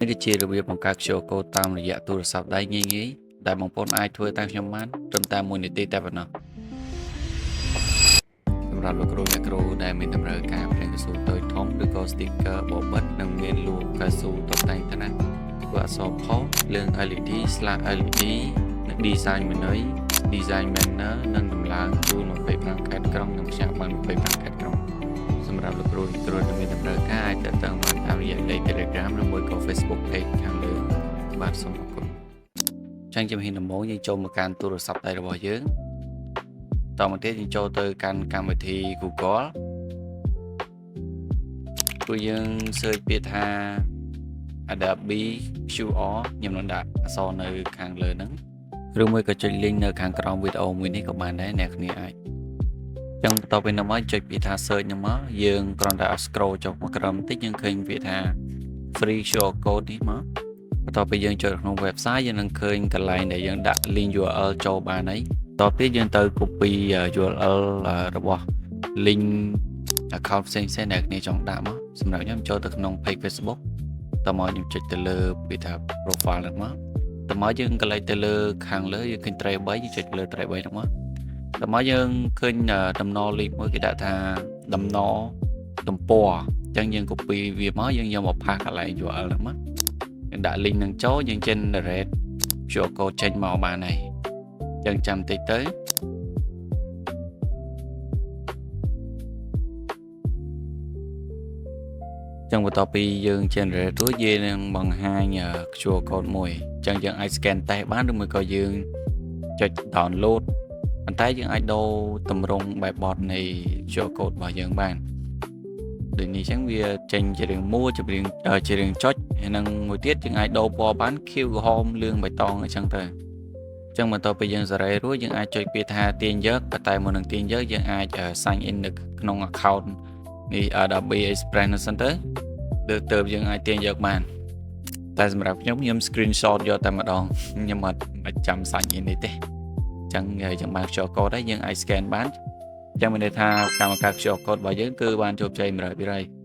នេះគឺជារបៀបបង្កើត QR code តាមរយៈទូរស័ព្ទដៃងាយៗដែលបងប្អូនអាចធ្វើតាមខ្ញុំបានត្រឹមតែ1នាទីតែប៉ុណ្ណោះសម្រាប់លោកគ្រូអ្នកគ្រូដែលមានតម្រូវការព្រាងកៅស៊ូតូចធំឬក៏ sticker បបិទនិងមានលូកៅស៊ូតុបតែងឋានៈធ្វើអក្សរផុសលើង LED /LED និង design menu design banner និងដំឡើងជួល25ខេត្តក្រុងនិងផ្សាយបាន25ខេត្តក្រុងសម្រាប់លោកគ្រូអ្នកគ្រូដែលមានតម្រូវការអាចទាក់ទងបានតាមរយៈលេខ Telegram ឬមួយក៏ Facebook Page ខាងលើបាទសូមអរគុណចឹងជំហានដំបូងយើងចូលមកកាន់ទូរស័ព្ទដៃរបស់យើងតមកទៀតយើងចូលទៅកាន់កម្មវិធី Google ព្រោះយើង search ពាក្យថា Adobe QR ខ្ញុំនឹងដាក់អក្សរនៅខាងលើហ្នឹងឬមួយក៏ចុច link នៅខាងក្រោមវីដេអូមួយនេះក៏បានដែរអ្នកគ្នាអាចចឹងបន្ទាប់ពីនោះមកចុចពាក្យថា search ហ្នឹងមកយើងគ្រាន់តែ scroll ចុះមកក្រោមបន្តិចយើងឃើញពាក្យថា free QR code នេះមកបន្ទាប់ពីយើងចូលក្នុង website យើងនឹងឃើញកន្លែងដែលយើងដាក់ link URL ចូលបានហើយបន្ទាប់ទៀតយើងទៅ copy URL របស់ link account ផ្សេងៗដែលគ្នាចង់ដាក់មកសម្រាប់ខ្ញុំចូលទៅក្នុង page Facebook តមកខ្ញុំចុចទៅលើពាក្យថា profile ហ្នឹងមកតមកយើងកន្លែងទៅលើខាងលើយើងឃើញ tray 3យើងចុចលើ tray 3ហ្នឹងមកតមកយើងឃើញតំណ link មួយគេដាក់ថាតំណទំព័រអញ្ចឹងយើង copy វាមកយើងយកមកផាសកន្លែង URL ហ្នឹងមកយើងដាក់ link ហ្នឹងចូលយើង generate QR code ចេញមកបានហើយអញ្ចឹងចាំតិចទៅចឹងបន្ទាប់ពីយើង generate រួចយើងនឹងបង្ហាញ QR code មួយអញ្ចឹងយើងអាច scan តេស្តបានឬមួយក៏យើងចុច download ប៉ុន្តែយើងអាចដូរទម្រង់បែបបទនៃ QR code របស់យើងបានដូចនេះអញ្ចឹងវាចេញជារាងមួជារាងចុចហើយនឹងមួយទៀតយើងអាចដូរពណ៌បានខៀវក្រហមលឿងបៃតងអញ្ចឹងទៅអញ្ចឹងបន្ទាប់ពីយើងសេរីរួចយើងអាចចុចពាក្យថាទាញយកប៉ុន្តែមុននឹងទាញយកយើងអាច sign in នៅក្នុង account នេះ Adobe Express នោះសិនទៅទើបយើងអាចទាញយកបានតែសម្រាប់ខ្ញុំ screenshot យកតែម្ដងខ្ញុំអត់ចាំ sign in នេះទេអញ្ចឹងយើងបាន QR code ហើយយើងអាច scan បានអញ្ចឹងមានន័យថាកម្មការ QR code របស់យើងគឺបានជោគជ័យ 100%